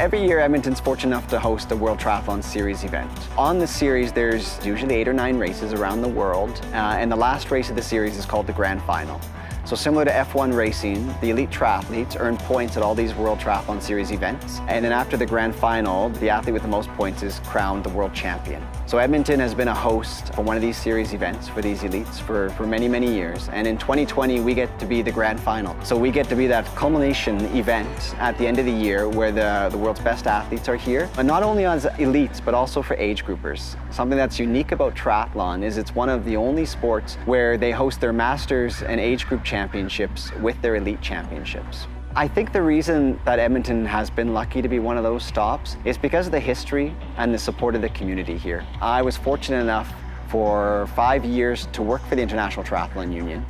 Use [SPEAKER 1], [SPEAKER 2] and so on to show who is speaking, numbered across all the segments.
[SPEAKER 1] Every year, Edmonton's fortunate enough to host a World Triathlon Series event. On the series, there's usually 8 or 9 races around the world, and the last race of the series is called the Grand Final. So similar to F1 racing, the elite triathletes earn points at all these World Triathlon Series events. And then after the Grand Final, the athlete with the most points is crowned the world champion. So Edmonton has been a host for one of these series events for these elites for many, many years. And in 2020, we get to be the Grand Final. So we get to be that culmination event at the end of the year where the world's best athletes are here. And not only as elites, but also for age groupers. Something that's unique about triathlon is it's one of the only sports where they host their masters and age group championships with their elite championships. I think the reason that Edmonton has been lucky to be one of those stops is because of the history and the support of the community here. I was fortunate enough for 5 years to work for the International Triathlon Union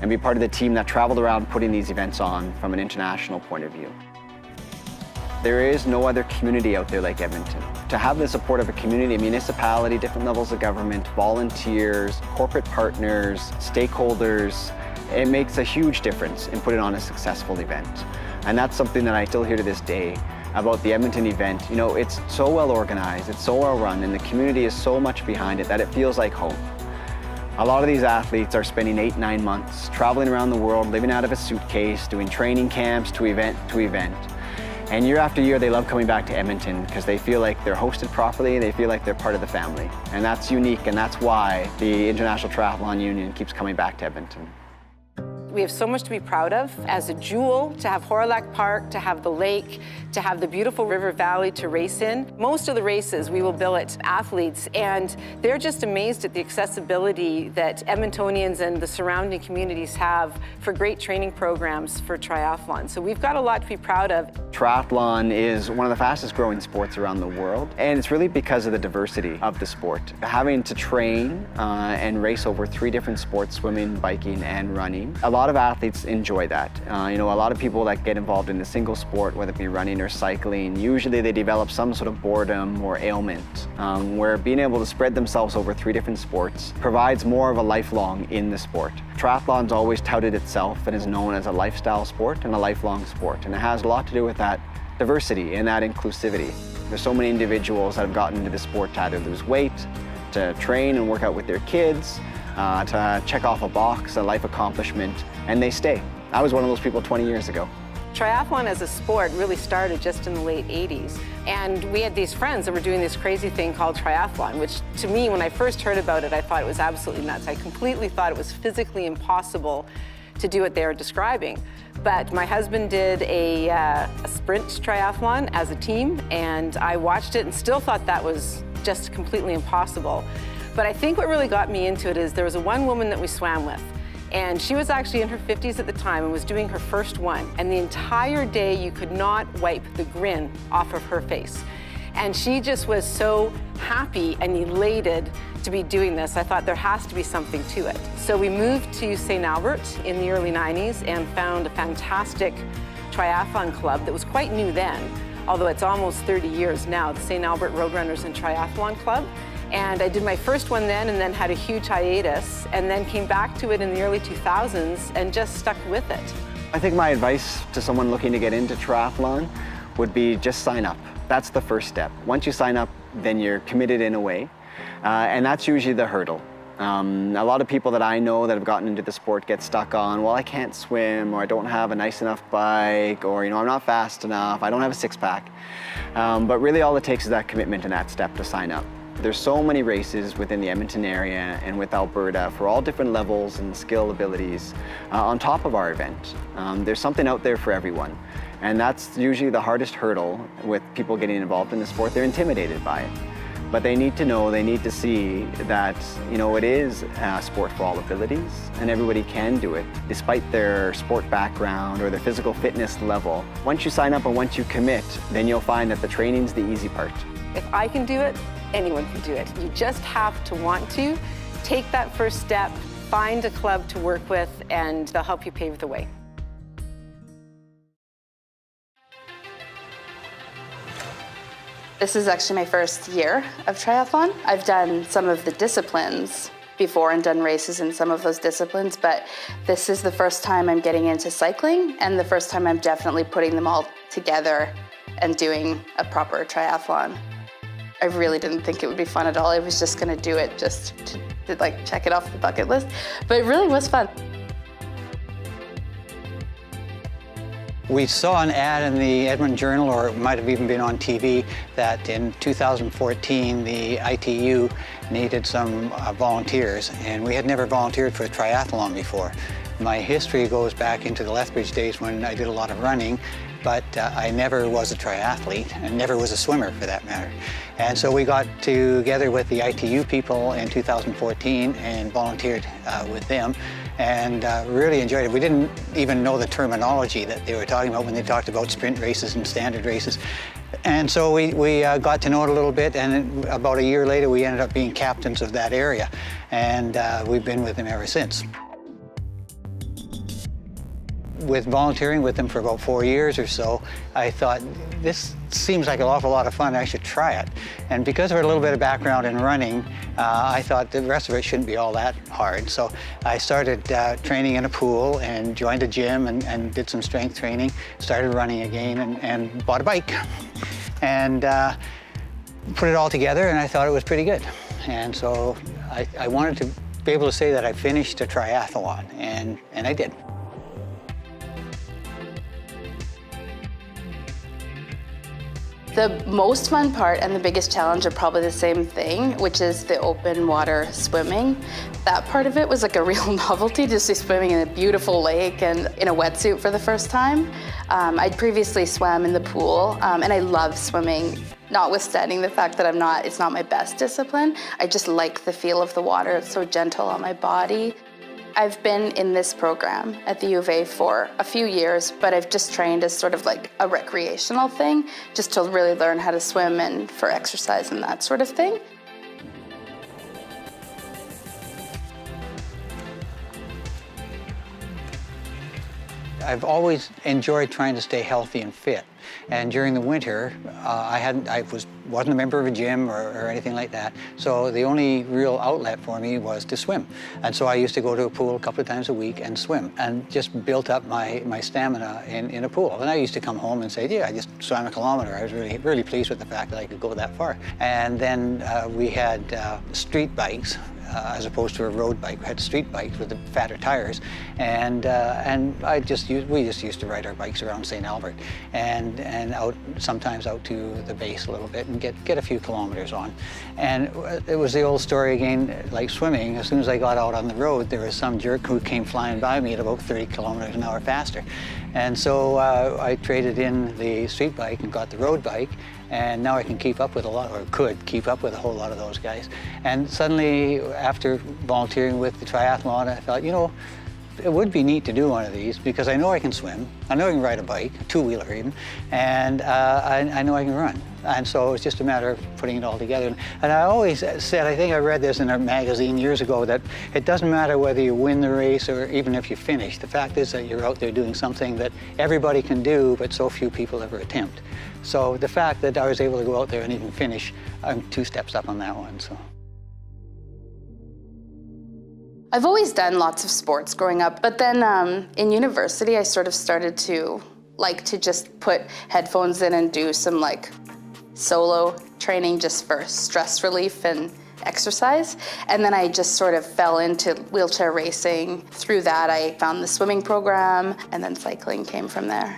[SPEAKER 1] and be part of the team that traveled around putting these events on from an international point of view. There is no other community out there like Edmonton. To have the support of a community, a municipality, different levels of government, volunteers, corporate partners, stakeholders, it makes a huge difference in putting on a successful event. And that's something that I still hear to this day about the Edmonton event. You know, it's so well organized, it's so well run, and the community is so much behind it that it feels like home. A lot of these athletes are spending 8, 9 months traveling around the world, living out of a suitcase, doing training camps to event to event. And year after year, they love coming back to Edmonton because they feel like they're hosted properly, they feel like they're part of the family. And that's unique, and that's why the International Triathlon Union keeps coming back to Edmonton.
[SPEAKER 2] We have so much to be proud of. As a jewel, to have Horilac Park, to have the lake, to have the beautiful river valley to race in. Most of the races we will billet athletes, and they're just amazed at the accessibility that Edmontonians and the surrounding communities have for great training programs for triathlon. So we've got a lot to be proud of.
[SPEAKER 1] Triathlon is one of the fastest growing sports around the world, and it's really because of the diversity of the sport. Having to train and race over 3 different sports, swimming, biking, and running, a lot of athletes enjoy that. You know, a lot of people that get involved in a single sport, whether it be running or cycling, usually they develop some sort of boredom or ailment, where being able to spread themselves over 3 different sports provides more of a lifelong in the sport. Triathlon's always touted itself and is known as a lifestyle sport and a lifelong sport, and it has a lot to do with that diversity and that inclusivity. There's so many individuals that have gotten into the sport to either lose weight, to train and work out with their kids, to check off a box, a life accomplishment, and they stay. I was one of those people 20 years ago.
[SPEAKER 2] Triathlon as a sport really started just in the late 80s. And we had these friends that were doing this crazy thing called triathlon, which to me, when I first heard about it, I thought it was absolutely nuts. I completely thought it was physically impossible to do what they were describing. But my husband did a sprint triathlon as a team, and I watched it and still thought that was just completely impossible. But I think what really got me into it is there was one woman that we swam with, and she was actually in her 50s at the time and was doing her first one. And the entire day you could not wipe the grin off of her face. And she just was so happy and elated to be doing this. I thought there has to be something to it. So we moved to St. Albert in the early 90s and found a fantastic triathlon club that was quite new then, although it's almost 30 years now, the St. Albert Roadrunners and Triathlon Club. And I did my first one then and then had a huge hiatus and then came back to it in the early 2000s and just stuck with it.
[SPEAKER 1] I think my advice to someone looking to get into triathlon would be just sign up. That's the first step. Once you sign up, then you're committed in a way. And that's usually the hurdle. A lot of people that I know that have gotten into the sport get stuck on, well, I can't swim, or I don't have a nice enough bike, or, you know, I'm not fast enough, I don't have a six-pack. But really all it takes is that commitment and that step to sign up. There's so many races within the Edmonton area and with Alberta for all different levels and skill abilities on top of our event. There's something out there for everyone. And that's usually the hardest hurdle with people getting involved in the sport. They're intimidated by it. But they need to know, they need to see that, you know, it is a sport for all abilities and everybody can do it despite their sport background or their physical fitness level. Once you sign up and once you commit, then you'll find that the training's the easy part.
[SPEAKER 2] If I can do it, anyone can do it. You just have to want to. Take that first step, find a club to work with, and they'll help you pave the way.
[SPEAKER 3] This is actually my first year of triathlon. I've done some of the disciplines before and done races in some of those disciplines, but this is the first time I'm getting into cycling and the first time I'm definitely putting them all together and doing a proper triathlon. I really didn't think it would be fun at all. I was just gonna do it just to like check it off the bucket list, but it really was fun.
[SPEAKER 4] We saw an ad in the Edmonton Journal, or it might have even been on TV, that in 2014 the ITU needed some volunteers, and we had never volunteered for a triathlon before. My history goes back into the Lethbridge days when I did a lot of running, but I never was a triathlete and never was a swimmer for that matter. And so we got together with the ITU people in 2014 and volunteered with them, and really enjoyed it. We didn't even know the terminology that they were talking about when they talked about sprint races and standard races. And so we got to know it a little bit, and about a year later we ended up being captains of that area, and we've been with them ever since. With volunteering with them for about 4 years or so, I thought, this seems like an awful lot of fun, I should try it. And because of a little bit of background in running, I thought the rest of it shouldn't be all that hard. So I started training in a pool and joined a gym and did some strength training, started running again and bought a bike. And put it all together, and I thought it was pretty good. And so I wanted to be able to say that I finished a triathlon, and I did.
[SPEAKER 3] The most fun part and the biggest challenge are probably the same thing, which is the open water swimming. That part of it was like a real novelty, just to swimming in a beautiful lake and in a wetsuit for the first time. I'd previously swam in the pool, and I love swimming, notwithstanding the fact that it's not my best discipline. I just like the feel of the water. It's so gentle on my body. I've been in this program at the U of A for a few years, but I've just trained as sort of like a recreational thing, just to really learn how to swim and for exercise and that sort of thing.
[SPEAKER 4] I've always enjoyed trying to stay healthy and fit. And during the winter, I wasn't a member of a gym or anything like that. So the only real outlet for me was to swim. And so I used to go to a pool a couple of times a week and swim, and just built up my stamina in a pool. And I used to come home and say, yeah, I just swam a kilometer. I was really pleased with the fact that I could go that far. And then we had street bikes. As opposed to a road bike. We had street bikes with the fatter tires, and we just used to ride our bikes around St. Albert and sometimes out to the base a little bit and get a few kilometers on. And it was the old story again, like swimming. As soon as I got out on the road, there was some jerk who came flying by me at about 30 kilometers an hour faster. And so I traded in the street bike and got the road bike. And now I can keep up with could keep up with a whole lot of those guys. And suddenly, after volunteering with the triathlon, I thought, it would be neat to do one of these, because I know I can swim, I know I can ride a bike, a two-wheeler even, and I know I can run. And so it's just a matter of putting it all together. And I always said, I think I read this in a magazine years ago, that it doesn't matter whether you win the race or even if you finish. The fact is that you're out there doing something that everybody can do, but so few people ever attempt. So the fact that I was able to go out there and even finish, I'm 2 steps up on that one. So.
[SPEAKER 3] I've always done lots of sports growing up, but then in university I sort of started to like to just put headphones in and do some like solo training just for stress relief and exercise. And then I just sort of fell into wheelchair racing. Through that I found the swimming program, and then cycling came from there.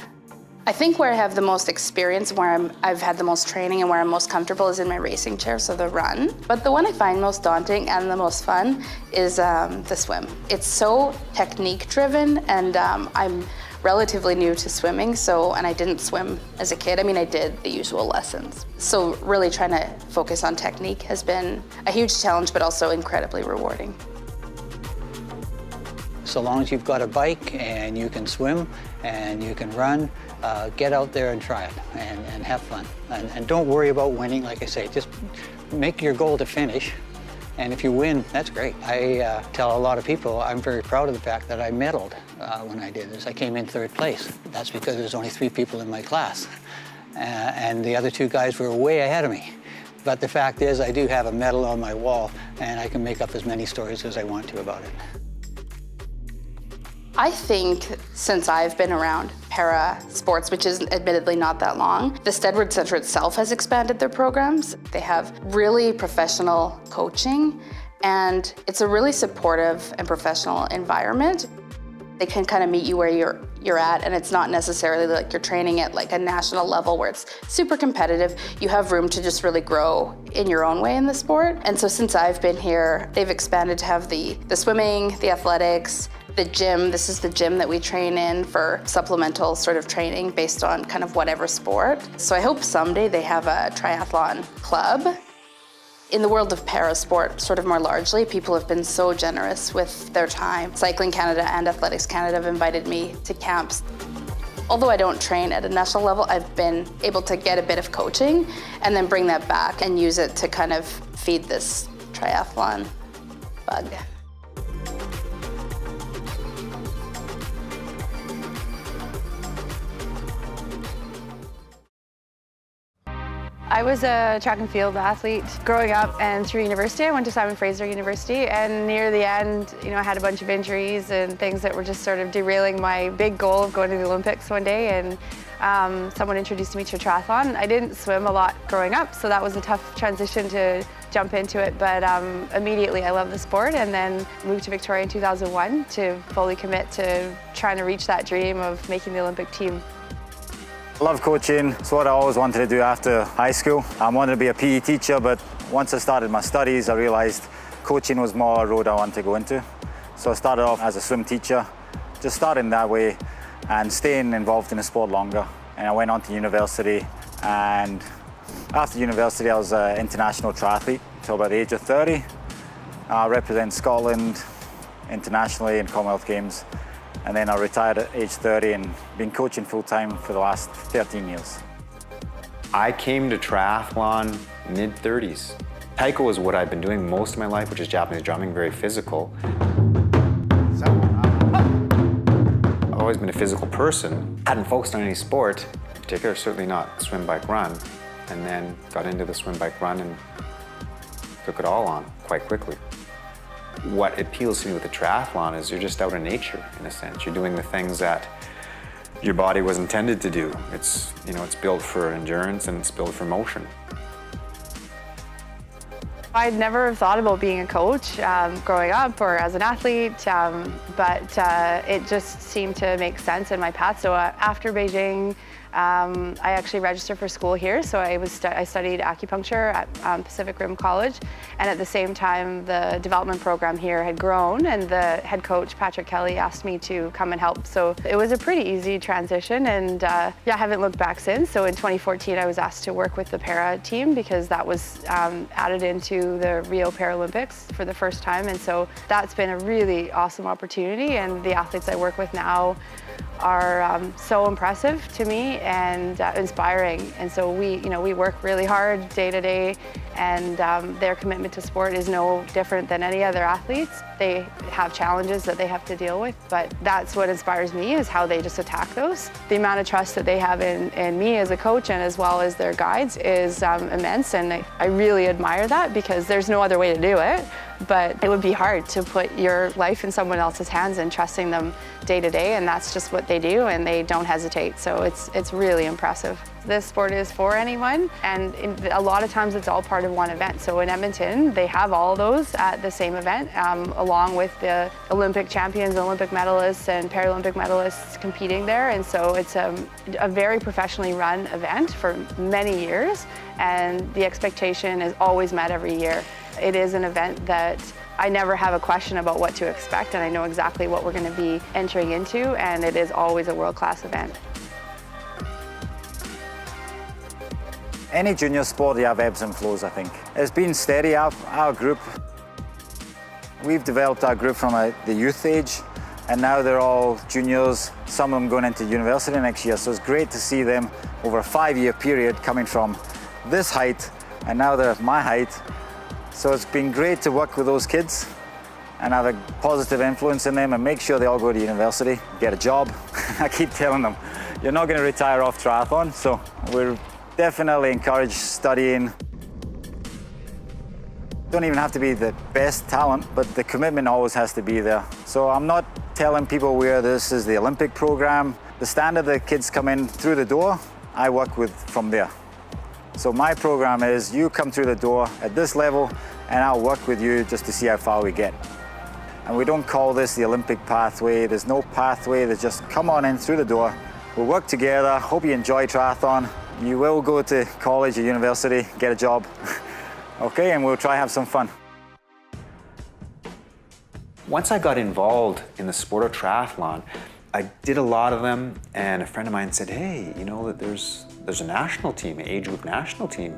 [SPEAKER 3] I think where I have the most experience, where I've had the most training and where I'm most comfortable is in my racing chair, so the run. But the one I find most daunting and the most fun is the swim. It's so technique driven, and I'm relatively new to swimming, and I didn't swim as a kid. I mean, I did the usual lessons. So really trying to focus on technique has been a huge challenge, but also incredibly rewarding.
[SPEAKER 4] So long as you've got a bike and you can swim and you can run, get out there and try it and have fun. And don't worry about winning. Like I say, just make your goal to finish. And if you win, that's great. I tell a lot of people I'm very proud of the fact that I medaled when I did this. I came in 3rd place. That's because there's only 3 people in my class. And the other 2 guys were way ahead of me. But the fact is, I do have a medal on my wall, and I can make up as many stories as I want to about it.
[SPEAKER 3] I think since I've been around para sports, which is admittedly not that long, the Steadward Center itself has expanded their programs. They have really professional coaching, and it's a really supportive and professional environment. They can kind of meet you where you're at, and it's not necessarily like you're training at like a national level where it's super competitive. You have room to just really grow in your own way in the sport. And so since I've been here, they've expanded to have the swimming, the athletics, the gym. This is the gym that we train in for supplemental sort of training based on kind of whatever sport. So I hope someday they have a triathlon club. In the world of parasport, sort of more largely, people have been so generous with their time. Cycling Canada and Athletics Canada have invited me to camps. Although I don't train at a national level, I've been able to get a bit of coaching and then bring that back and use it to kind of feed this triathlon bug.
[SPEAKER 5] I was a track and field athlete growing up, and through university I went to Simon Fraser University, and near the end, I had a bunch of injuries and things that were just sort of derailing my big goal of going to the Olympics one day, and someone introduced me to triathlon. I didn't swim a lot growing up, so that was a tough transition to jump into it, but immediately I loved the sport, and then moved to Victoria in 2001 to fully commit to trying to reach that dream of making the Olympic team.
[SPEAKER 6] I love coaching. It's what I always wanted to do after high school. I wanted to be a PE teacher, but once I started my studies, I realized coaching was more a road I wanted to go into. So I started off as a swim teacher, just starting that way and staying involved in the sport longer. And I went on to university, and after university I was an international triathlete until about the age of 30. I represent Scotland internationally in Commonwealth Games. And then I retired at age 30 and been coaching full-time for the last 13 years.
[SPEAKER 7] I came to triathlon mid-30s. Taiko was what I've been doing most of my life, which is Japanese drumming, very physical. I've always been a physical person. Hadn't focused on any sport in particular, certainly not swim, bike, run. And then got into the swim, bike, run and took it all on quite quickly. What appeals to me with the triathlon is you're just out in nature, in a sense. You're doing the things that your body was intended to do. It's built for endurance and it's built for motion.
[SPEAKER 5] I'd never thought about being a coach growing up or as an athlete, but it just seemed to make sense in my path. So after Beijing, I actually registered for school here, so I studied acupuncture at Pacific Rim College, and at the same time the development program here had grown, and the head coach, Patrick Kelly, asked me to come and help. So it was a pretty easy transition, and I haven't looked back since. So in 2014 I was asked to work with the para team because that was added into the Rio Paralympics for the first time, and so that's been a really awesome opportunity, and the athletes I work with now are so impressive to me and inspiring. And so we work really hard day to day, and their commitment to sport is no different than any other athletes. They have challenges that they have to deal with, but that's what inspires me, is how they just attack those. The amount of trust that they have in me as a coach and as well as their guides is immense, and I really admire that because there's no other way to do it. But it would be hard to put your life in someone else's hands and trusting them day to day, and that's just what they do, and they don't hesitate. So it's really impressive. This sport is for anyone, and a lot of times it's all part of one event. So in Edmonton, they have all those at the same event, along with the Olympic champions, Olympic medalists, and Paralympic medalists competing there. And so it's a very professionally run event for many years, and the expectation is always met every year. It is an event that I never have a question about what to expect, and I know exactly what we're going to be entering into, and it is always a world-class event.
[SPEAKER 6] Any junior sport, you have ebbs and flows, I think. It's been steady, our group. We've developed our group from the youth age, and now they're all juniors, some of them going into university next year. So it's great to see them over a 5-year period coming from this height, and now they're at my height. So it's been great to work with those kids and have a positive influence in them and make sure they all go to university, get a job. I keep telling them, you're not going to retire off triathlon, so we're definitely encourage studying. Don't even have to be the best talent, but the commitment always has to be there. So I'm not telling people where this is the Olympic program. The standard the kids come in through the door, I work with from there. So my program is you come through the door at this level and I'll work with you just to see how far we get. And we don't call this the Olympic pathway. There's no pathway. There's just come on in through the door. We'll work together. Hope you enjoy triathlon. You will go to college or university, get a job. Okay, and we'll try have some fun.
[SPEAKER 7] Once I got involved in the sport of triathlon, I did a lot of them, and a friend of mine said, hey, you know that there's a national team, an age group national team,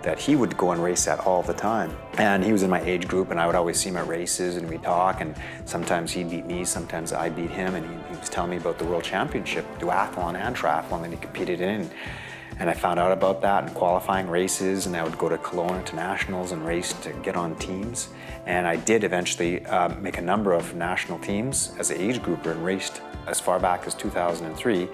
[SPEAKER 7] that he would go and race at all the time. And he was in my age group, and I would always see him at races, and we'd talk, and sometimes he'd beat me, sometimes I beat him, and he was telling me about the World Championship, duathlon and triathlon that he competed in. And I found out about that in qualifying races, and I would go to Kelowna to nationals and race to get on teams. And I did eventually make a number of national teams as an age grouper and raced as far back as 2003.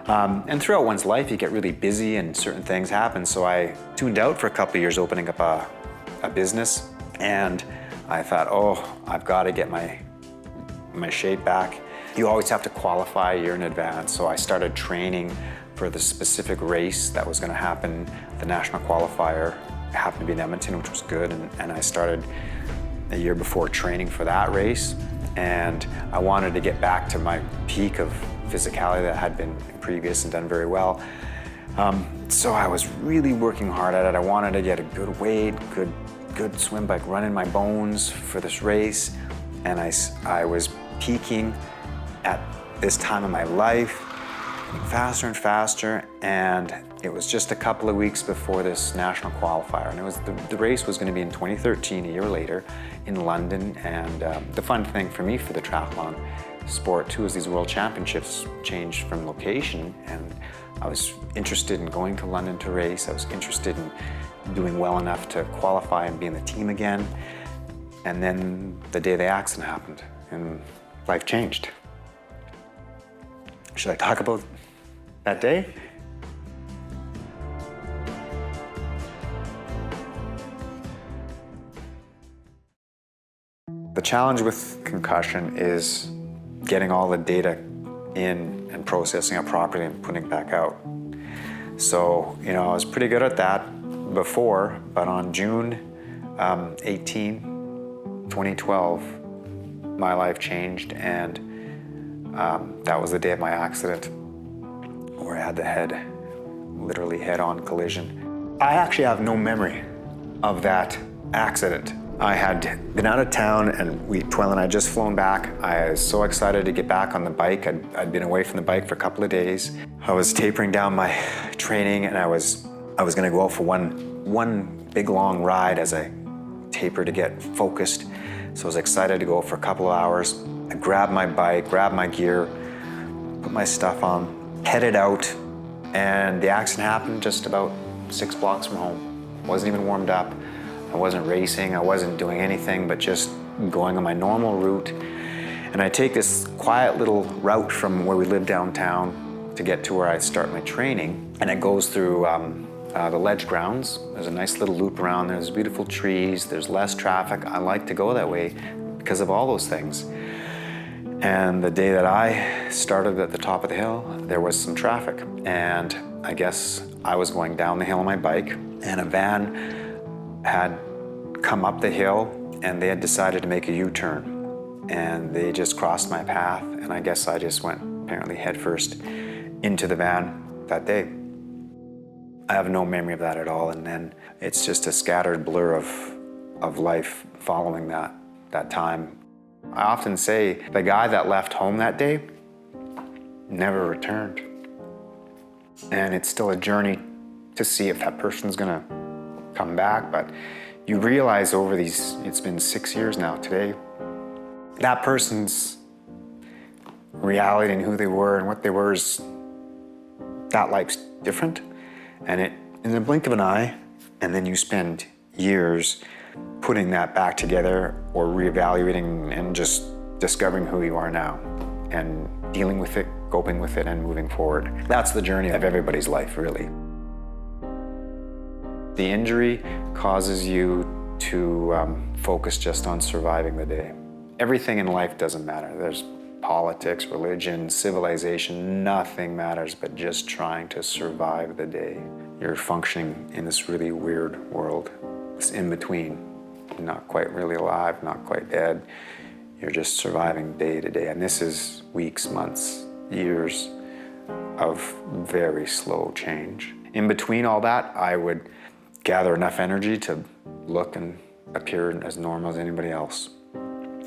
[SPEAKER 7] And throughout one's life, you get really busy and certain things happen. So I tuned out for a couple of years opening up a business. And I thought, oh, I've got to get my shape back. You always have to qualify a year in advance. So I started training for the specific race that was going to happen. The national qualifier happened to be in Edmonton, which was good. And I started a year before training for that race. And I wanted to get back to my peak of physicality that I had been previous and done very well. So I was really working hard at it. I wanted to get a good weight, good swim bike run in my bones for this race. And I was peaking at this time of my life, getting faster and faster. And it was just a couple of weeks before this national qualifier. And it was the race was going to be in 2013, a year later, in London. And the fun thing for me for the triathlon sport too is these world championships changed from location, and I was interested in going to London to race. I was interested in doing well enough to qualify and be in the team again. And then the day the accident happened and life changed. Should I talk about that day? The challenge with concussion is getting all the data in and processing it properly and putting it back out. So, you know, I was pretty good at that before, but on June 18, 2012, my life changed, and that was the day of my accident where I had the literally head-on collision. I actually have no memory of that accident. I had been out of town, and Twyla and I had just flown back. I was so excited to get back on the bike. I'd been away from the bike for a couple of days. I was tapering down my training, and I was gonna go out for one big long ride as I taper to get focused. So I was excited to go for a couple of hours. I grabbed my bike, grabbed my gear, put my stuff on, headed out, and the accident happened just about 6 blocks from home. Wasn't even warmed up. I wasn't racing, I wasn't doing anything but just going on my normal route. And I take this quiet little route from where we live downtown to get to where I start my training. And it goes through the ledge grounds. There's a nice little loop around, there's beautiful trees, there's less traffic. I like to go that way because of all those things. And the day that I started at the top of the hill, there was some traffic. And I guess I was going down the hill on my bike, and a van had come up the hill, and they had decided to make a U-turn, and they just crossed my path, and I guess I just went apparently headfirst into the van that day. I have no memory of that at all, and then it's just a scattered blur of life following that time. I often say the guy that left home that day never returned, and it's still a journey to see if that person's gonna come back, but you realize over it's been 6 years now today, that person's reality and who they were and what they were that life's different. And in the blink of an eye, and then you spend years putting that back together or reevaluating and just discovering who you are now and dealing with it, coping with it, and moving forward. That's the journey of everybody's life, really. The injury causes you to focus just on surviving the day. Everything in life doesn't matter. There's politics, religion, civilization, nothing matters but just trying to survive the day. You're functioning in this really weird world. It's in between. You're not quite really alive, not quite dead. You're just surviving day to day. And this is weeks, months, years of very slow change. In between all that, I would gather enough energy to look and appear as normal as anybody else.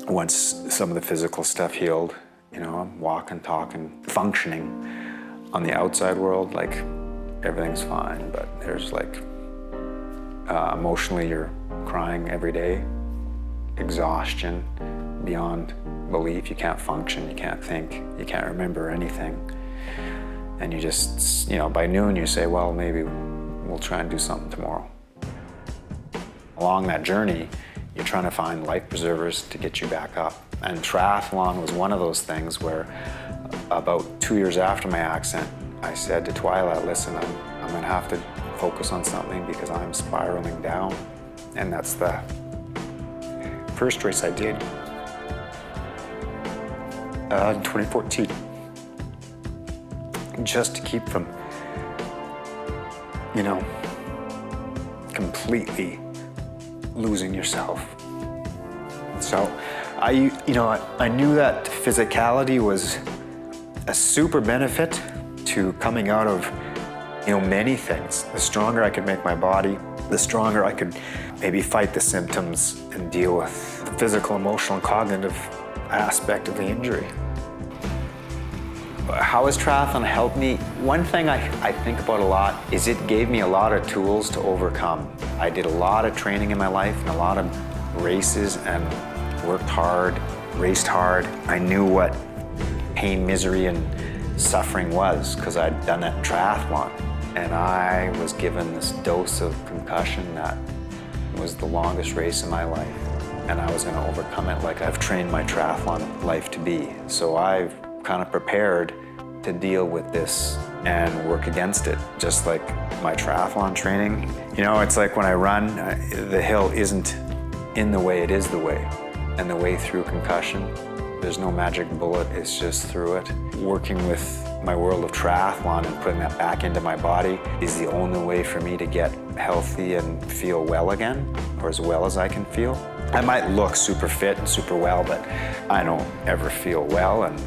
[SPEAKER 7] Once some of the physical stuff healed, you know, I'm walking, talking, functioning on the outside world, like everything's fine, but there's like, emotionally you're crying every day, exhaustion beyond belief. You can't function, you can't think, you can't remember anything. And you just, you know, by noon you say, well, maybe we'll try and do something tomorrow. Along that journey, you're trying to find life preservers to get you back up. And triathlon was one of those things where about 2 years after my accident, I said to Twyla, listen, I'm gonna have to focus on something because I'm spiraling down. And that's the first race I did in 2014. Just to keep from, you know, completely losing yourself. So I knew that physicality was a super benefit to coming out of, you know, many things. The stronger I could make my body, the stronger I could maybe fight the symptoms and deal with the physical, emotional, and cognitive aspect of the injury. How has triathlon helped me? One thing I think about a lot is it gave me a lot of tools to overcome. I did a lot of training in my life and a lot of races and worked hard, raced hard. I knew what pain, misery, and suffering was because I'd done that triathlon. And I was given this dose of concussion that was the longest race in my life. And I was going to overcome it like I've trained my triathlon life to be. So I've kind of prepared to deal with this and work against it, just like my triathlon training. You know, it's like when I run, the hill isn't in the way, it is the way. And the way through concussion, there's no magic bullet, it's just through it. Working with my world of triathlon and putting that back into my body is the only way for me to get healthy and feel well again, or as well as I can feel. I might look super fit and super well, but I don't ever feel well, and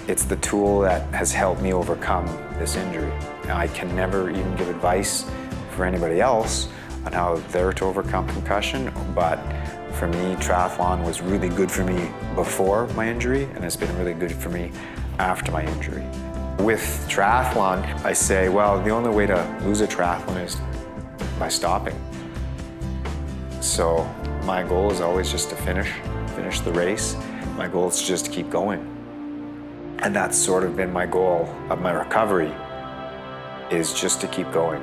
[SPEAKER 7] it's the tool that has helped me overcome this injury. Now, I can never even give advice for anybody else on how they're to overcome concussion, but for me, triathlon was really good for me before my injury, and it's been really good for me after my injury. With triathlon, I say, well, the only way to lose a triathlon is by stopping. So my goal is always just to finish the race. My goal is just to keep going. And that's sort of been my goal of my recovery, is just to keep going.